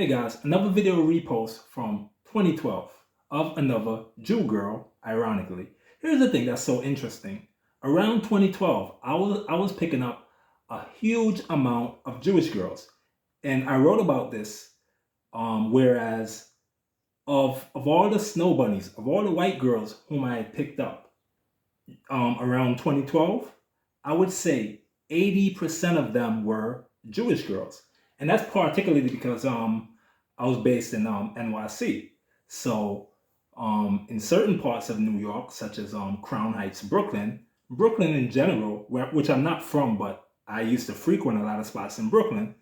Hey guys, another video repost from 2012 of another Jew girl, ironically. Here's the thing that's so interesting. Around 2012, I was picking up a huge amount of Jewish girls. And I wrote about this, whereas of all the snow bunnies, of all the white girls whom I had picked up around 2012, I would say 80% of them were Jewish girls. And that's particularly because I was based in NYC. So in certain parts of New York, such as Crown Heights, Brooklyn in general, which I'm not from, but I used to frequent a lot of spots in Brooklyn,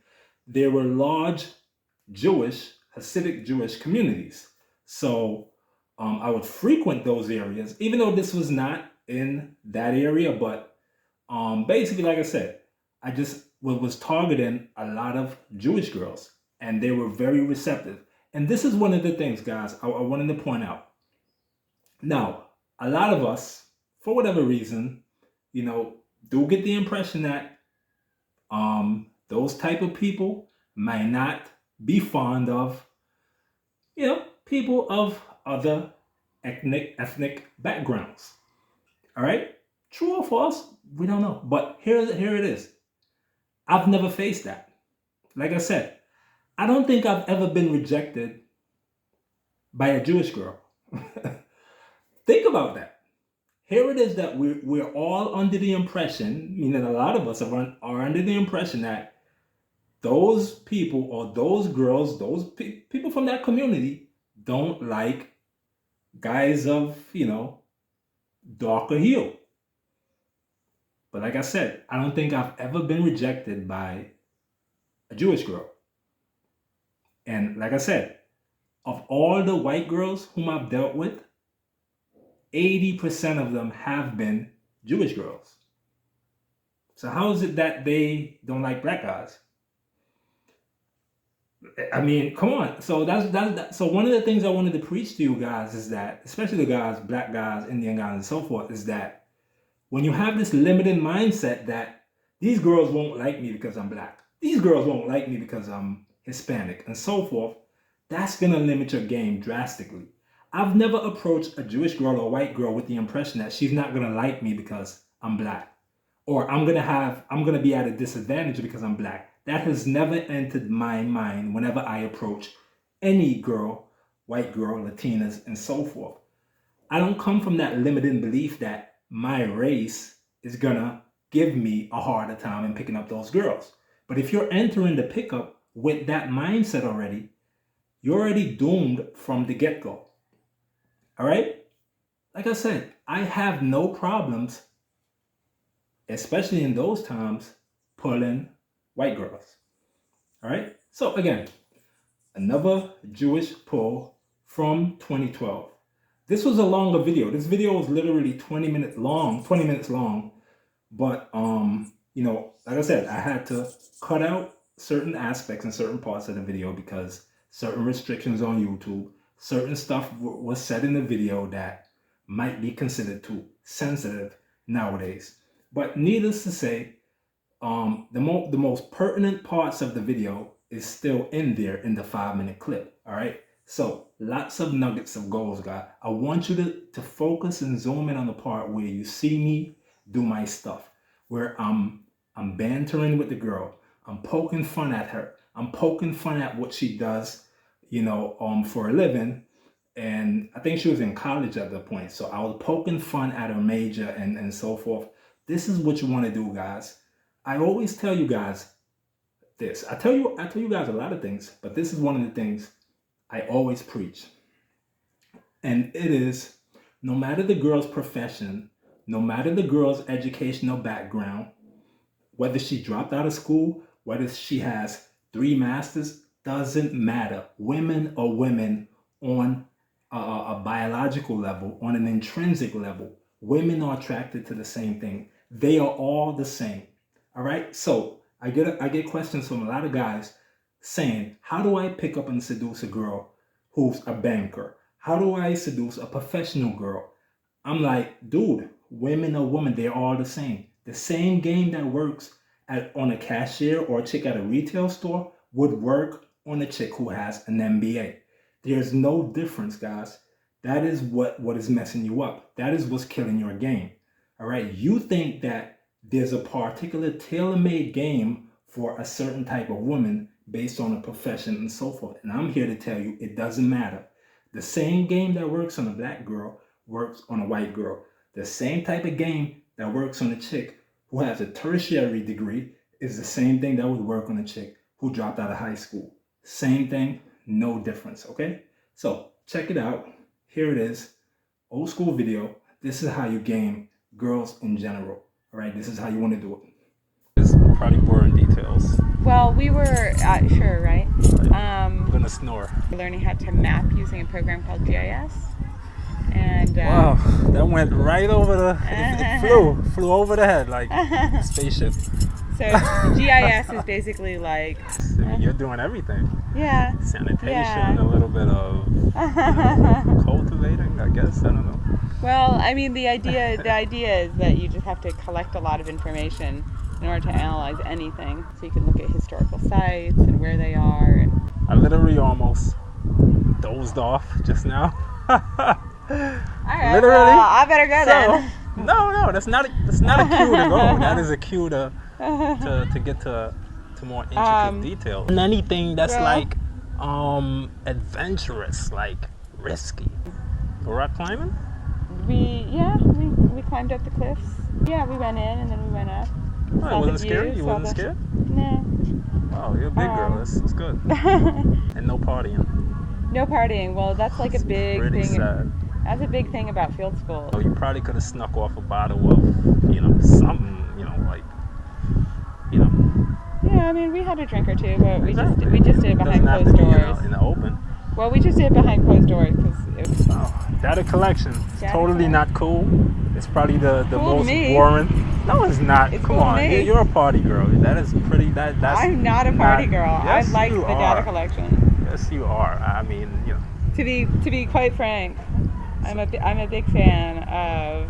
there were large Jewish, Hasidic Jewish communities. So I would frequent those areas, even though this was not in that area, but basically, like I said, I just was targeting a lot of Jewish girls, and they were very receptive. And this is one of the things, guys, I wanted to point out. Now, a lot of us, for whatever reason, do get the impression that those type of people might not be fond of, people of other ethnic backgrounds. All right? True or false? We don't know. But here it is. I've never faced that. Like I said, I don't think I've ever been rejected by a Jewish girl. Think about that. Here it is that we're all under the impression, meaning a lot of us are under the impression that those people or those girls, those people from that community don't like guys of, darker hue. But like I said, I don't think I've ever been rejected by a Jewish girl. And like I said, of all the white girls whom I've dealt with, 80% of them have been Jewish girls. So how is it that they don't like black guys? I mean, come on. So so one of the things I wanted to preach to you guys is that, especially the guys, black guys, Indian guys, and so forth, is that when you have this limited mindset that these girls won't like me because I'm black, these girls won't like me because I'm Hispanic, and so forth, that's going to limit your game drastically. I've never approached a Jewish girl or a white girl with the impression that she's not going to like me because I'm black, or I'm going to be at a disadvantage because I'm black. That has never entered my mind whenever I approach any girl, white girl, Latinas, and so forth. I don't come from that limiting belief that my race is gonna give me a harder time in picking up those girls. But if you're entering the pickup with that mindset already, you're already doomed from the get-go. All right? Like I said, I have no problems, especially in those times, pulling white girls. All right? So again, another Jewish pull from 2012. This was a longer video. This video was literally 20 minutes long, but like I said, I had to cut out certain aspects and certain parts of the video because certain restrictions on YouTube, certain stuff was said in the video that might be considered too sensitive nowadays. But needless to say, the most pertinent parts of the video is still in there in the 5-minute clip. All right. So lots of nuggets of gold, guys. I want you to focus and zoom in on the part where you see me do my stuff, where I'm bantering with the girl. I'm poking fun at her. I'm poking fun at what she does, for a living. And I think she was in college at the point. So I was poking fun at her major and so forth. This is what you want to do, guys. I always tell you guys this. I tell you guys a lot of things, but this is one of the things I always preach. And it is, no matter the girl's profession, no matter the girl's educational background, whether she dropped out of school, whether she has 3 masters, doesn't matter. Women are women on a biological level, on an intrinsic level. Women are attracted to the same thing. They are all the same. All right? So I get questions from a lot of guys saying, how do I pick up and seduce a girl who's a banker? How do I seduce a professional girl? I'm like, dude, women are women. They're all the same. The same game that works on a cashier or a chick at a retail store would work on a chick who has an MBA. There's no difference, guys. That is what is messing you up. That is what's killing your game. All right. You think that there's a particular tailor-made game for a certain type of woman based on a profession and so forth. And I'm here to tell you it doesn't matter. The same game that works on a black girl works on a white girl. The same type of game that works on a chick who has a tertiary degree is the same thing that would work on a chick who dropped out of high school. Same thing, no difference, okay? So check it out. Here it is, old school video. This is how you game girls in general, all right? This is how you want to do it. It's probably boring details. Well, we were sure, right? I'm gonna snore. Learning how to map using a program called GIS. And wow, that went right over the, it flew over the head like a spaceship. So GIS is basically like... I mean, you're doing everything. Yeah. Sanitation, yeah. A little bit of cultivating, I guess, I don't know. Well, I mean, the idea is that you just have to collect a lot of information in order to analyze anything. So you can look at historical sites and where they are. And... I literally almost dozed off just now. All right, literally. well, I better go then. No, that's not a cue to go. That is a cue to get to more intricate detail. And anything that's like adventurous, like risky. Rock climbing? We climbed up the cliffs. Yeah, we went in and then we went up. Oh, it wasn't scary? You wasn't scared? No. Oh, you're a big girl. That's good. And no partying. No partying. Well, that's like a big pretty thing. Sad. That's a big thing about field school. Oh, you probably could have snuck off a bottle of, something, like. Yeah, I mean, we had a drink or two, but we just did it behind closed doors. Be, in the open. Well, we just did it behind closed doors because it was... Data collection. Totally not cool. It's probably the cool most boring. No, it's not. It's Come cool on, you're a party girl. That is pretty. That's. I'm not a party girl. Yes, I like the data collection. Yes, you are. I mean, To be quite frank, I'm a big fan of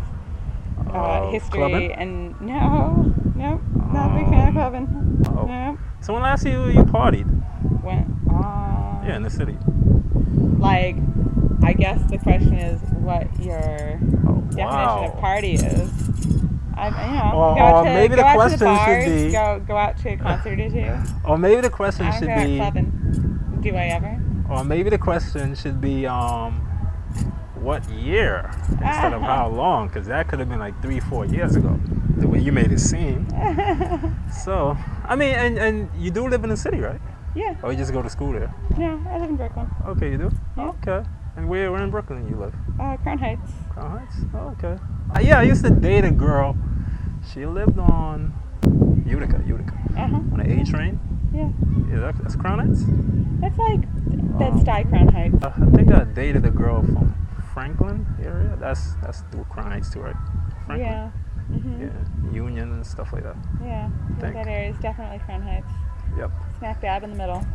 history clubbing? And not a big fan of clubbing. Oh. No. So when last you partied? When? Yeah, in the city. Like, I guess the question is what your definition of party is. Maybe the question should be go out to a concert or two. Or maybe the question should be clubbing. Do I ever? Or maybe the question should be what year instead of how long, because that could have been like 3-4 years ago, the way you made it seem. So, I mean, and you do live in the city, right? Yeah. Or you just go to school there? No, I live in Brooklyn. Okay, you do? Yeah. Okay. And where in Brooklyn you live? Crown Heights. Crown Heights? Oh, okay. Yeah, I used to date a girl. She lived on Utica. On an A train. Yeah. Yeah, that's Crown Heights? It's like Bed-Stuy, Crown Heights. I think I dated a girl from Franklin area. That's through Crown Heights too, right? Franklin? Yeah. Mm-hmm. Yeah, Union and stuff like that. Yeah, that area is definitely Crown Heights. Yep. Smack dab in the middle.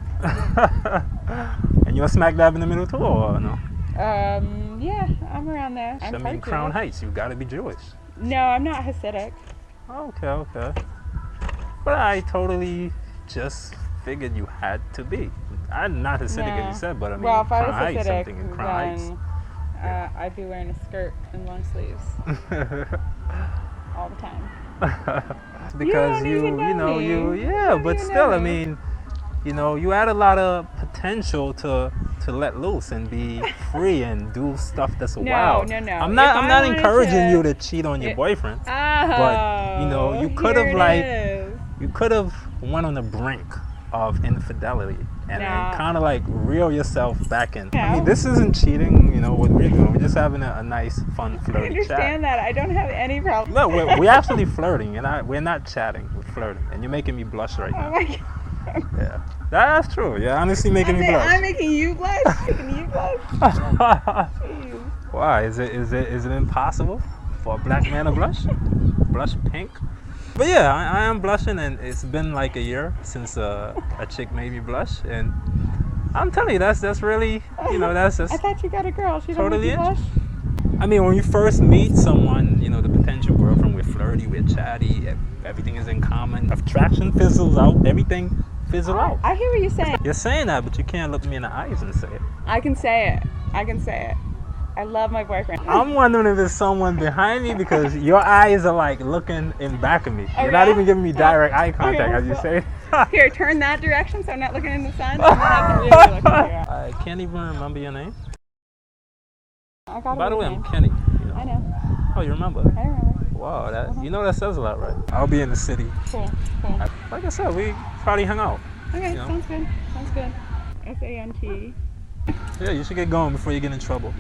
And you're smack dab in the middle too, or no? Yeah, I'm around there. I mean, Crown Heights, you gotta be Jewish. No, I'm not Hasidic. Okay. But I totally just figured you had to be. I'm not Hasidic, as you said, but I mean, well, if Crown I was Heights, Hasidic, something in Crown Heights. I'd be wearing a skirt and long sleeves all the time. Because but still, I mean, you had a lot of potential to let loose and be free and do stuff that's wild. No. I'm not encouraging you to cheat on your boyfriend. But you could have went on the brink of infidelity and kind of like reel yourself back in. I mean, this isn't cheating, what we're doing. We're just having a nice, fun, flirty chat. I understand that. I don't have any problem. No, we're actually flirting, and we're not chatting. We're flirting, and you're making me blush right now. Oh my God. Yeah, that's true. You're honestly making me blush. I'm making you blush. Jeez. Why? Is it impossible for a black man to blush? Blush pink? But yeah, I am blushing, and it's been like a year since a chick made me blush, and I'm telling you, that's really, that's just. I thought you got a girl. She totally don't make you blush. I mean, when you first meet someone, the potential girlfriend, we're flirty, we're chatty, everything is in common. Attraction fizzles out, everything fizzle out. I hear what you're saying. You're saying that, but you can't look me in the eyes and say it. I can say it. I can say it. I love my boyfriend. I'm wondering if there's someone behind me because your eyes are like looking in back of me. Oh, You're not yeah? even giving me direct eye contact Okay, as you well- say it. Here, turn that direction so I'm not looking in the sun. And then I can really look at you. I can't even remember your name. I got By the way, name. I'm Kenny. You know. I know. Oh, you remember? I remember. Wow, that you know that says a lot, right? I'll be in the city. Cool. Cool. Like I said, we probably hung out. Okay, You know? sounds good. Sounds good. SANT. Yeah, you should get going before you get in trouble.